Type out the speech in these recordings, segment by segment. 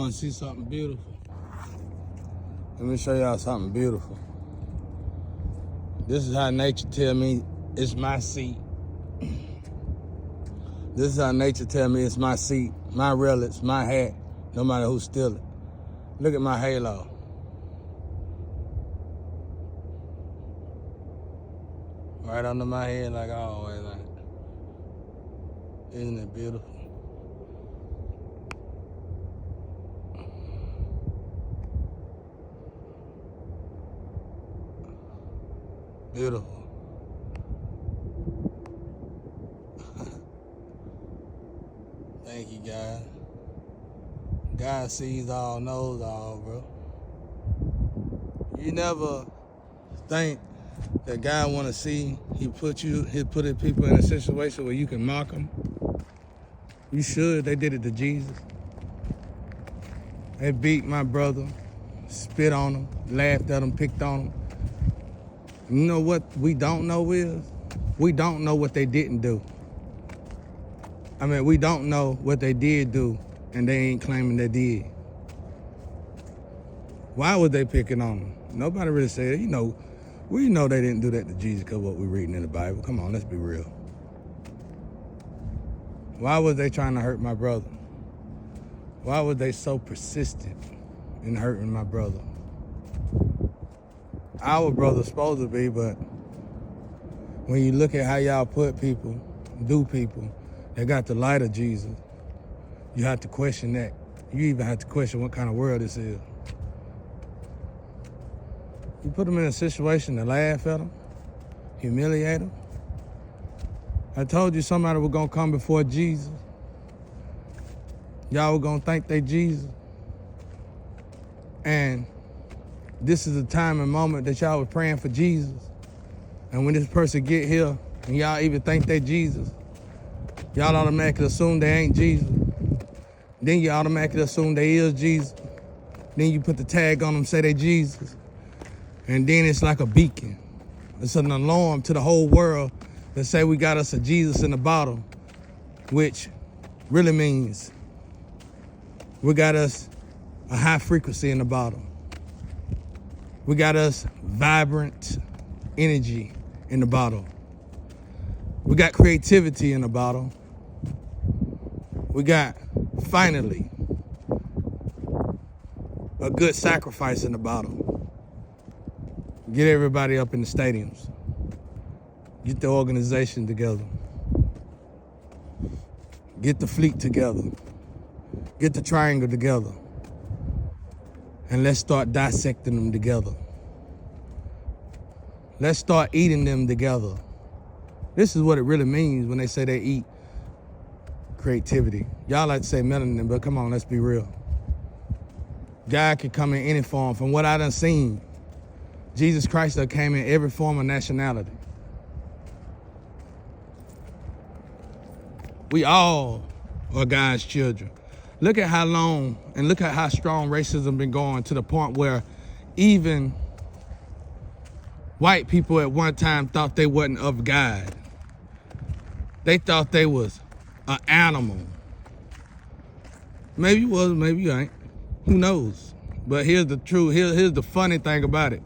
Want to see something beautiful? Let me show y'all something beautiful. This is how nature tell me it's my seat. This is how nature tell me it's my seat, my relics, my hat, no matter who steal it. Look at my halo. Right under my head like always. Isn't it beautiful? Beautiful. Thank you, God. God sees all, knows all, bro. You never think that God want to see He put people in a situation where you can mock them. You should. They did it to Jesus. They beat my brother, spit on him, laughed at him, picked on him. You know what we don't know is? We don't know what they didn't do. I mean, we don't know what they did do, and they ain't claiming they did. Why was they picking on them? Nobody really said, we know they didn't do that to Jesus because of what we're reading in the Bible. Come on, let's be real. Why was they trying to hurt my brother? Why was they so persistent in hurting my brother? Our brother's supposed to be, but when you look at how y'all put people, do people, that got the light of Jesus, you have to question that. You even have to question what kind of world this is. You put them in a situation to laugh at them, humiliate them. I told you somebody was gonna come before Jesus. Y'all were gonna think they Jesus. And this is the time and moment that y'all was praying for Jesus. And when this person get here and y'all even think they Jesus, y'all automatically assume they ain't Jesus. Then you automatically assume they is Jesus. Then you put the tag on them, say they Jesus. And then it's like a beacon. It's an alarm to the whole world that say we got us a Jesus in the bottle, which really means we got us a high frequency in the bottle. We got us vibrant energy in the bottle. We got creativity in the bottle. We got, finally, a good sacrifice in the bottle. Get everybody up in the stadiums. Get the organization together. Get the fleet together. Get the triangle together. And let's start dissecting them together. Let's start eating them together. This is what it really means when they say they eat creativity. Y'all like to say melanin, but come on, let's be real. God can come in any form. From what I done seen, Jesus Christ came in every form of nationality. We all are God's children. Look at how long and look at how strong racism been going to the point where even white people at one time thought they wasn't of God. They thought they was an animal. Maybe you was, maybe you ain't. Who knows? But here's the truth. Here's the funny thing about it.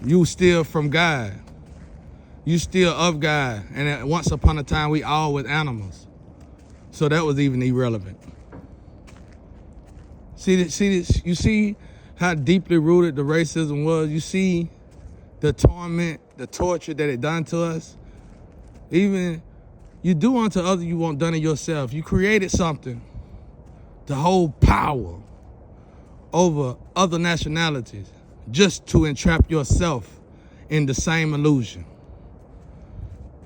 You still from God. You still of God. And once upon a time, we all was animals. So that was even irrelevant. See this? You see how deeply rooted the racism was? You see the torment, the torture that it done to us? Even you do unto others you want done to yourself. You created something to hold power over other nationalities just to entrap yourself in the same illusion.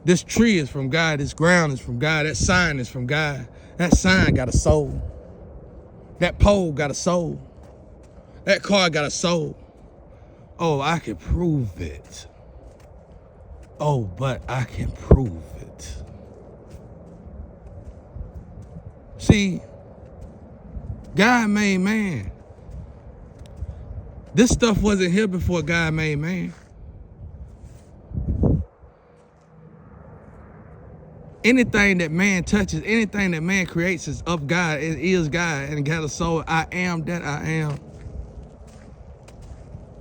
This tree is from God, this ground is from God, that sign is from God. That sign got a soul. That pole got a soul. That car got a soul. Oh, I can prove it. Oh, but I can prove it. See, God made man. This stuff wasn't here before God made man. Anything that man touches, anything that man creates is of God. It is God and got a soul. I am that I am.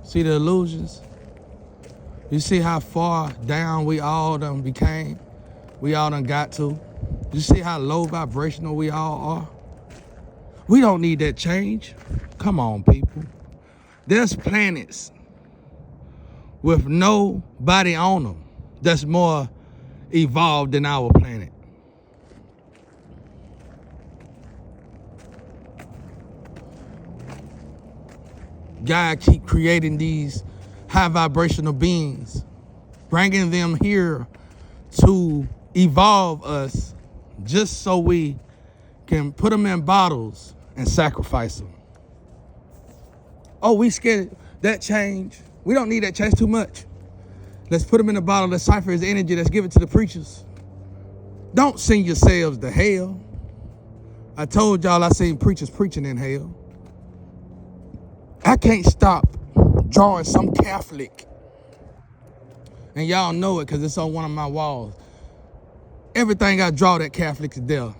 See the illusions? You see how far down we all done became? We all done got to. You see how low vibrational we all are? We don't need that change. Come on, people. There's planets with nobody on them that's more evolved than our planet. God keep creating these high vibrational beings, bringing them here to evolve us just so we can put them in bottles and sacrifice them. Oh, we scared that change. We don't need that change too much. Let's put them in a bottle. Let's cipher his energy. Let's give it to the preachers. Don't send yourselves to hell. I told y'all I seen preachers preaching in hell. I can't stop drawing some Catholic. And y'all know it because it's on one of my walls. Everything I draw that Catholic is there.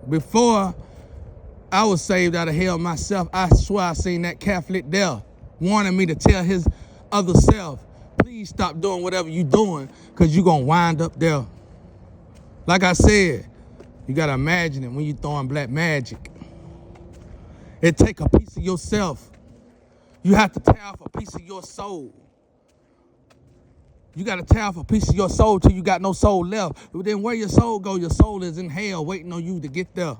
Before I was saved out of hell myself, I swear I seen that Catholic there warning me to tell his other self, please stop doing whatever you doing because you're going to wind up there. Like I said, you got to imagine it when you throwing black magic. It take a piece of yourself. You have to tear off a piece of your soul. You got to tear off a piece of your soul till you got no soul left. But then where your soul go, your soul is in hell waiting on you to get there.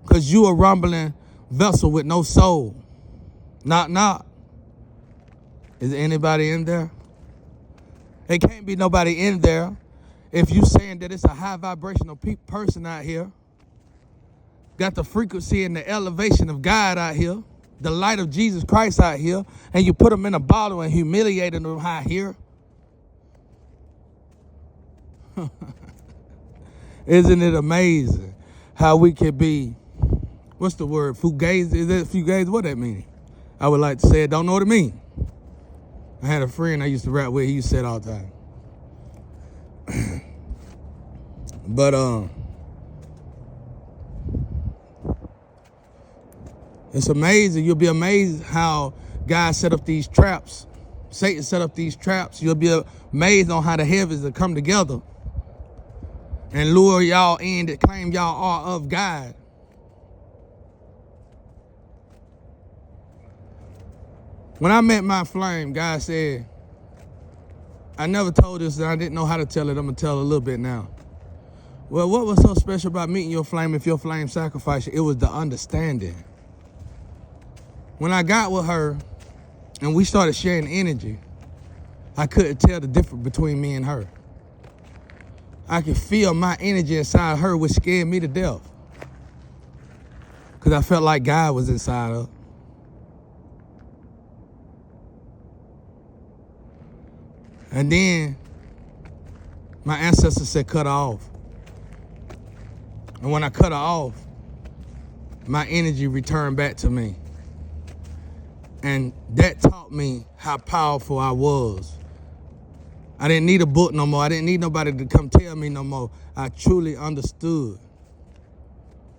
Because you a rumbling vessel with no soul. Knock, knock. Is anybody in there? It can't be nobody in there if you saying that it's a high vibrational person out here. Got the frequency and the elevation of God out here. The light of Jesus Christ out here. And you put them in a bottle and humiliating them out here. Isn't it amazing how we can be, what's the word, fugazi? Is it fugazi? What that mean? I would like to say it, don't know what it mean. I had a friend I used to rap with, he used to say it all the time. But it's amazing. You'll be amazed how God set up these traps. Satan set up these traps. You'll be amazed on how the heavens will come together and lure y'all in to claim y'all are of God. When I met my flame, God said, I never told this and I didn't know how to tell it. I'm going to tell a little bit now. Well, what was so special about meeting your flame if your flame sacrificed you? It was the understanding. When I got with her and we started sharing energy, I couldn't tell the difference between me and her. I could feel my energy inside her, which scared me to death. Because I felt like God was inside her. And then my ancestors said, cut her off. And when I cut her off, my energy returned back to me. And that taught me how powerful I was. I didn't need a book no more. I didn't need nobody to come tell me no more. I truly understood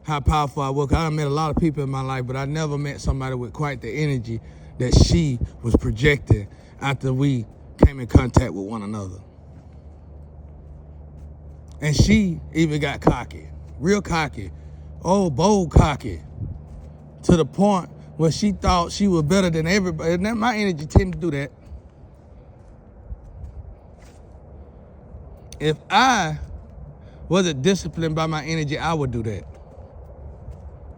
how powerful I was. I met a lot of people in my life, but I never met somebody with quite the energy that she was projecting after we came in contact with one another. And she even got cocky, real cocky, bold cocky, to the point where she thought she was better than everybody. And my energy tended to do that. If I wasn't disciplined by my energy, I would do that.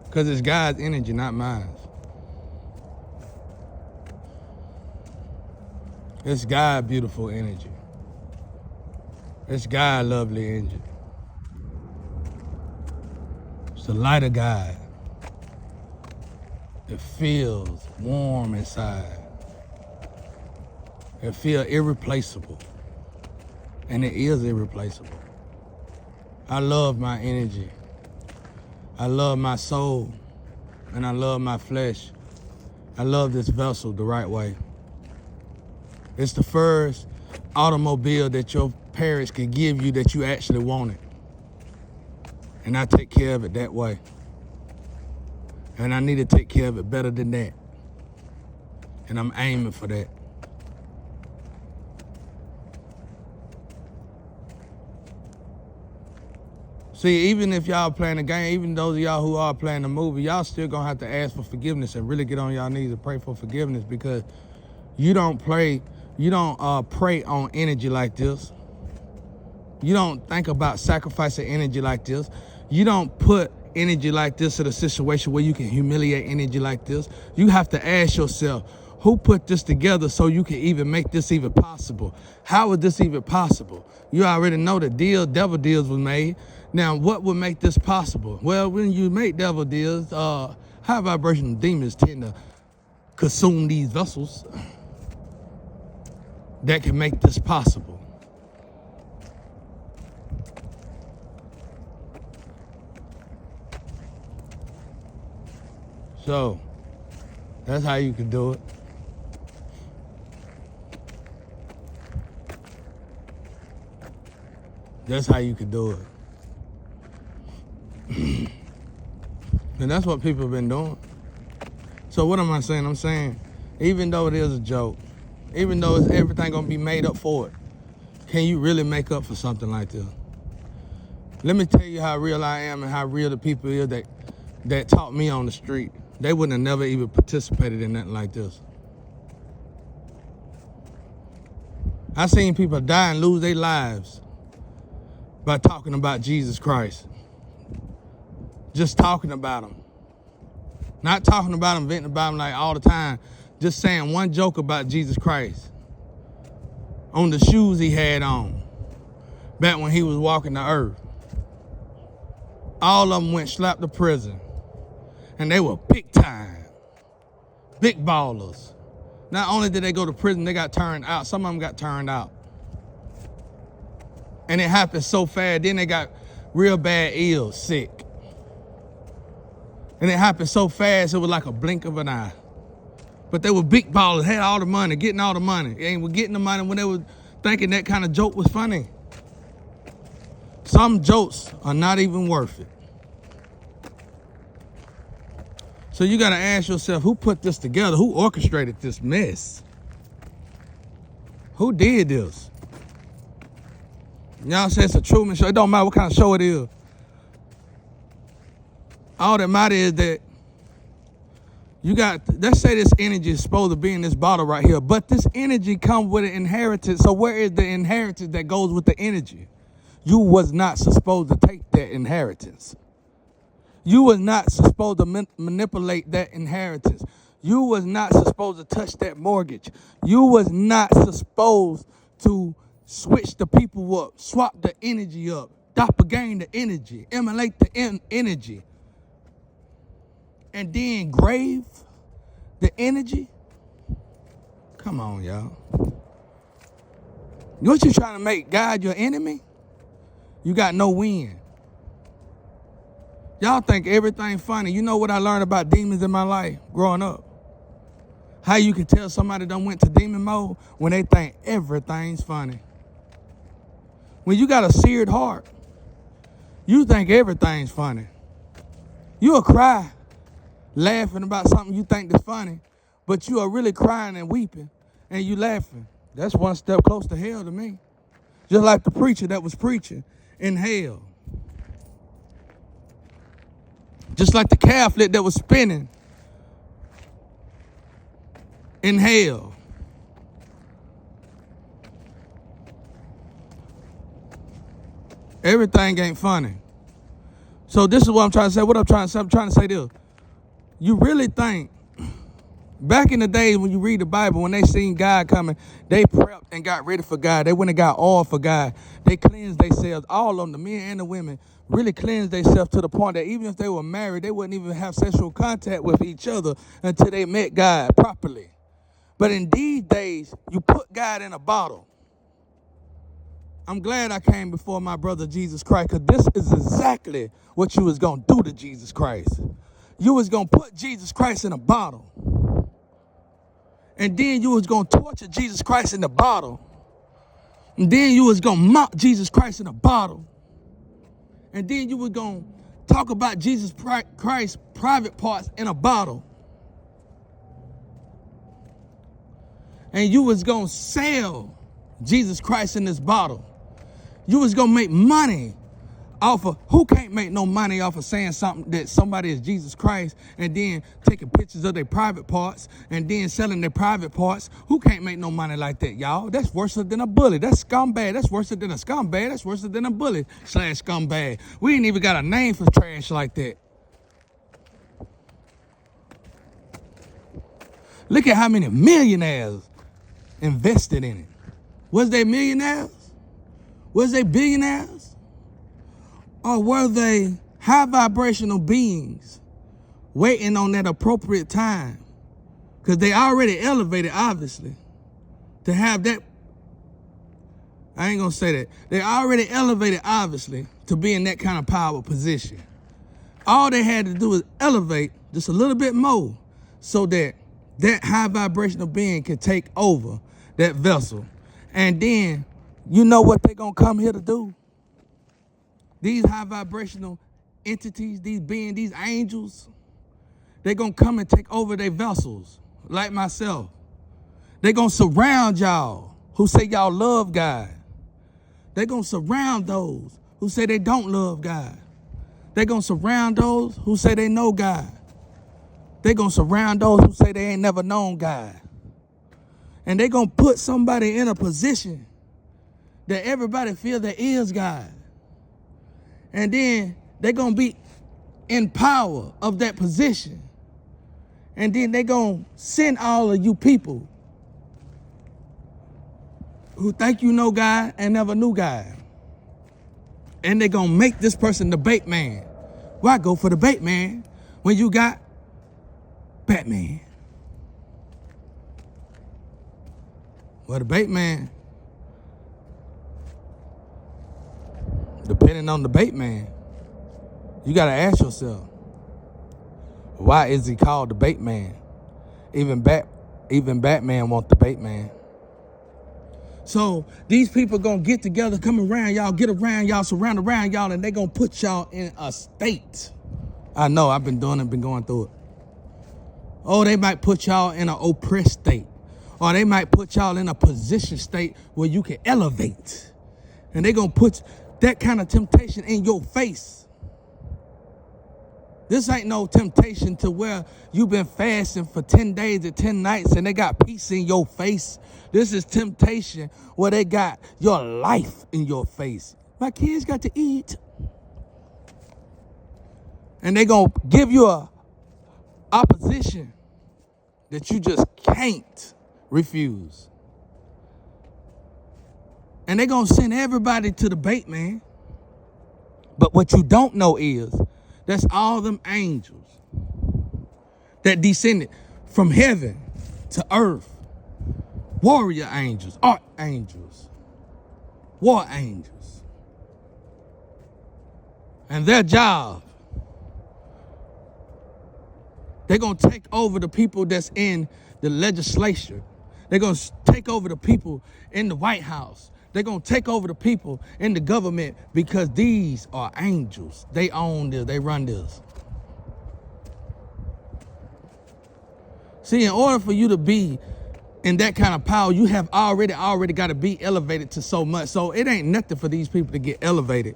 Because it's God's energy, not mine. It's God's beautiful energy. It's God's lovely energy. It's the light of God. It feels warm inside. It feels irreplaceable. And it is irreplaceable. I love my energy. I love my soul. And I love my flesh. I love this vessel the right way. It's the first automobile that your parents could give you that you actually wanted. And I take care of it that way. And I need to take care of it better than that. And I'm aiming for that. See, even if y'all playing the game, even those of y'all who are playing the movie, y'all still gonna have to ask for forgiveness and really get on y'all knees and pray for forgiveness, because you don't pray on energy like this. You don't think about sacrificing energy like this. You don't put energy like this in a situation where you can humiliate energy like this. You have to ask yourself, who put this together so you can even make this even possible? How is this even possible? You already know the devil deals was made. Now, what would make this possible? Well, when you make devil deals, high vibrational demons tend to consume these vessels that can make this possible. So, that's how you can do it. That's how you can do it. And that's what people have been doing. So what am I saying? I'm saying, even though it is a joke, even though it's everything gonna be made up for it, can you really make up for something like this? Let me tell you how real I am and how real the people is that taught me on the street. They wouldn't have never even participated in nothing like this. I seen people die and lose their lives by talking about Jesus Christ. Just talking about him. Not talking about him, venting about him like all the time. Just saying one joke about Jesus Christ. On the shoes he had on. Back when he was walking the earth. All of them went slap to prison. And they were big time. Big ballers. Not only did they go to prison, they got turned out. Some of them got turned out. And it happened so fast. Then they got real bad ill, sick. And it happened so fast, it was like a blink of an eye. But they were big ballers, had all the money, getting all the money. And were getting the money when they were thinking that kind of joke was funny. Some jokes are not even worth it. So you gotta ask yourself, who put this together? Who orchestrated this mess? Who did this? Y'all say it's a Truman Show. It don't matter what kind of show it is. All that matters is that you got, let's say this energy is supposed to be in this bottle right here, but this energy comes with an inheritance. So where is the inheritance that goes with the energy? You was not supposed to take that inheritance. You was not supposed to manipulate that inheritance. You was not supposed to touch that mortgage. You was not supposed to switch the people up, swap the energy up, doppelganger the energy, emulate the energy. And then grave the energy? Come on, y'all. What you trying to make God your enemy? You got no win. Y'all think everything funny. You know what I learned about demons in my life growing up? How you can tell somebody done went to demon mode when they think everything's funny. When you got a seared heart, you think everything's funny. You'll cry laughing about something you think is funny, but you are really crying and weeping, and you laughing. That's one step close to hell to me. Just like the preacher that was preaching in hell. Just like the Catholic that was spinning in hell. Everything ain't funny. So this is what I'm trying to say. What I'm trying to say, this. You really think, back in the days when you read the Bible, when they seen God coming, they prepped and got ready for God. They went and got oil for God. They cleansed themselves. All of them, the men and the women, really cleansed themselves to the point that even if they were married, they wouldn't even have sexual contact with each other until they met God properly. But in these days, you put God in a bottle. I'm glad I came before my brother Jesus Christ, because this is exactly what you was going to do to Jesus Christ. You was going to put Jesus Christ in a bottle. And then you was going to torture Jesus Christ in the bottle. And then you was going to mock Jesus Christ in a bottle. And then you were going to talk about Jesus Christ's private parts in a bottle. And you was going to sell Jesus Christ in this bottle. You was going to make money off of, who can't make no money off of saying something that somebody is Jesus Christ and then taking pictures of their private parts and then selling their private parts? Who can't make no money like that, y'all? That's worse than a bully. That's scumbag. That's worse than a scumbag. That's worse than a bully / scumbag. We ain't even got a name for trash like that. Look at how many millionaires invested in it. Was they millionaires? Was they billionaires? Or were they high vibrational beings waiting on that appropriate time? Because they already elevated, obviously, to have that. I ain't going to say that. They already elevated, obviously, to be in that kind of power position. All they had to do was elevate just a little bit more so that that high vibrational being could take over that vessel. And then, you know what they're going to come here to do? These high vibrational entities, these beings, these angels, they're going to come and take over their vessels, like myself. They're going to surround y'all who say y'all love God. They're going to surround those who say they don't love God. They're going to surround those who say they know God. They're going to surround those who say they ain't never known God. And they're going to put somebody in a position that everybody feel there is God. And then they're going to be in power of that position. And then they're going to send all of you people who think you know God and never knew God. And they're going to make this person the bait man. Why go for the bait man when you got Batman? Well, the bait man, depending on the bait man, you got to ask yourself, why is he called the bait man? Even Batman wants the bait man. So these people going to get together, come around y'all, get around y'all, surround around y'all, and they going to put y'all in a state. I know, I've been doing it, been going through it. Oh, they might put y'all in an oppressed state. Or they might put y'all in a position state where you can elevate. And they going to put that kind of temptation in your face. This ain't no temptation to where you've been fasting for 10 days and 10 nights and they got peace in your face. This is temptation where they got your life in your face. My kids got to eat. And they going to give you a opposition that you just can't refuse. And they're going to send everybody to the bait man. But what you don't know is that's all them angels that descended from heaven to earth. Warrior angels, archangels, war angels. And their job, they're going to take over the people that's in the legislature. They're going to take over the people in the White House. They're going to take over the people in the government because these are angels. They own this. They run this. See, in order for you to be in that kind of power, you have already got to be elevated to so much. So it ain't nothing for these people to get elevated.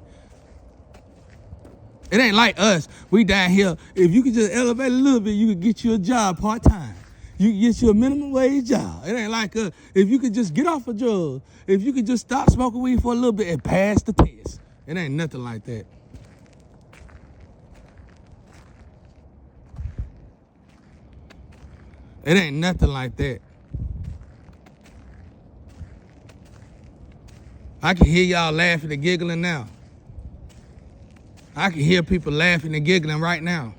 It ain't like us. We down here. If you could just elevate a little bit, you could get you a job part-time. You can get you a minimum wage job. It ain't like us. If you could just get off of drugs, if you could just stop smoking weed for a little bit and pass the test. It ain't nothing like that. It ain't nothing like that. I can hear y'all laughing and giggling now. I can hear people laughing and giggling right now.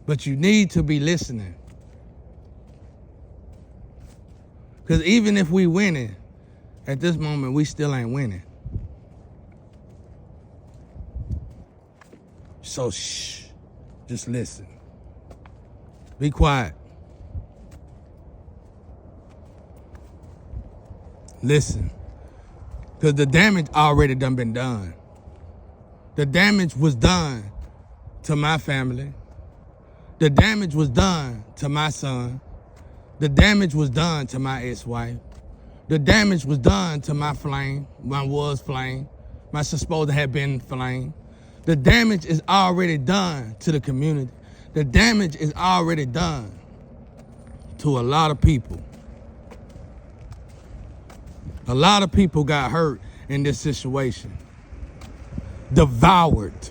But you need to be listening. Because even if we winning, at this moment, we still ain't winning. So shh, just listen. Be quiet. Listen. Because the damage already done been done. The damage was done to my family. The damage was done to my son. The damage was done to my ex-wife. The damage was done to my flame, my supposed to have been flame. The damage is already done to the community. The damage is already done to a lot of people. A lot of people got hurt in this situation. Devoured.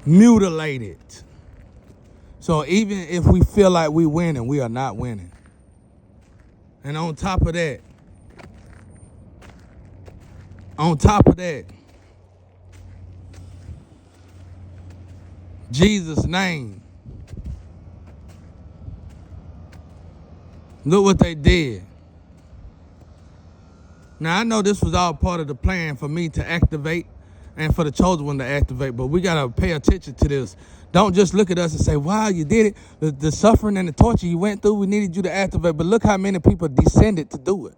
Mutilated. So even if we feel like we winning, we are not winning. And on top of that, Jesus' name. Look what they did. Now, I know this was all part of the plan for me to activate and for the chosen one to activate, but we got to pay attention to this. Don't just look at us and say, wow, you did it. The suffering and the torture you went through, we needed you to activate, but look how many people descended to do it.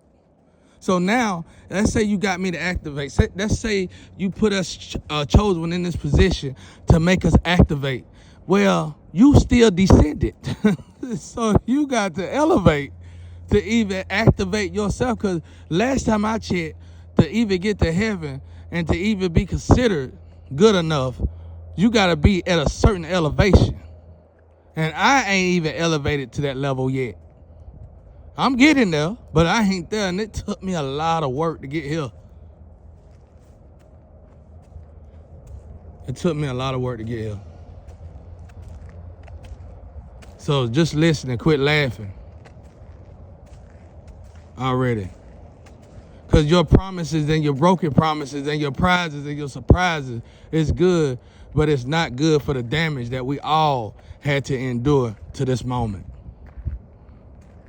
So now, let's say you got me to activate. Let's say you put us, chosen one, in this position to make us activate. Well, you still descended. So you got to elevate to even activate yourself, because last time I checked, to even get to heaven and to even be considered good enough, you got to be at a certain elevation. And I ain't even elevated to that level yet. I'm getting there, but I ain't there, and it took me a lot of work to get here. It took me a lot of work to get here. So just listen and quit laughing already. Because your promises and your broken promises and your prizes and your surprises is good, but it's not good for the damage that we all had to endure to this moment.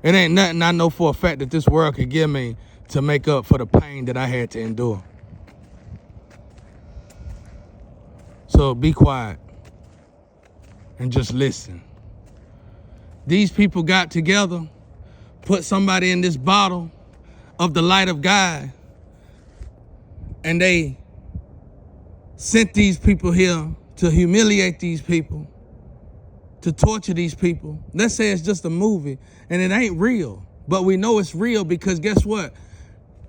It ain't nothing I know for a fact that this world could give me to make up for the pain that I had to endure. So be quiet and just listen. These people got together, put somebody in this bottle of the light of God, and they sent these people here to humiliate these people, to torture these people. Let's say it's just a movie and it ain't real, but we know it's real because guess what?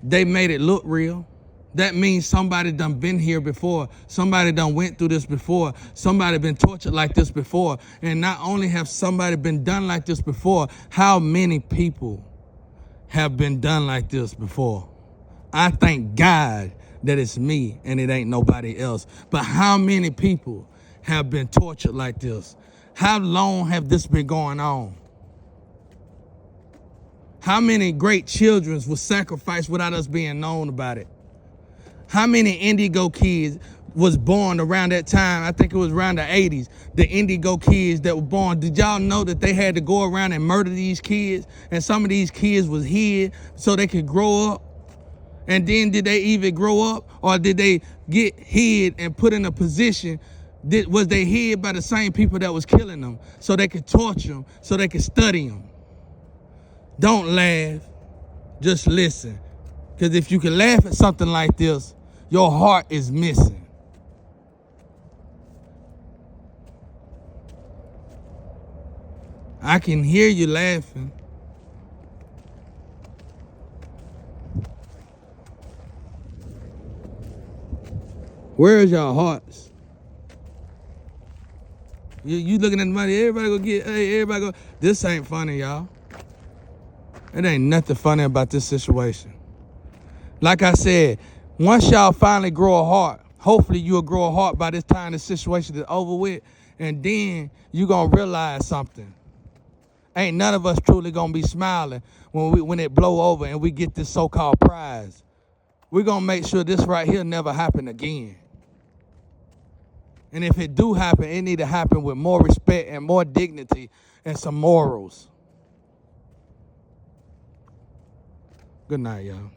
They made it look real. That means somebody done been here before. Somebody done went through this before. Somebody been tortured like this before. And not only have somebody been done like this before, how many people have been done like this before? I thank God that it's me and it ain't nobody else. But how many people have been tortured like this? How long have this been going on? How many great children were sacrificed without us being known about it? How many Indigo kids was born around that time? I think it was around the 80s. The Indigo kids that were born, did y'all know that they had to go around and murder these kids? And some of these kids was hid so they could grow up? And then did they even grow up, or did they get hid and put in a position? Was they hid by the same people that was killing them so they could torture them, so they could study them? Don't laugh, just listen. Because if you can laugh at something like this, your heart is missing. I can hear you laughing. Where is your hearts? You looking at the money, everybody go get, hey, everybody go. This ain't funny, y'all. It ain't nothing funny about this situation. Like I said, once y'all finally grow a heart, hopefully you'll grow a heart by this time the situation is over with, and then you gonna realize something. Ain't none of us truly gonna be smiling when it blow over and we get this so-called prize. We're gonna make sure this right here never happen again. And if it do happen, it need to happen with more respect and more dignity and some morals. Good night, y'all.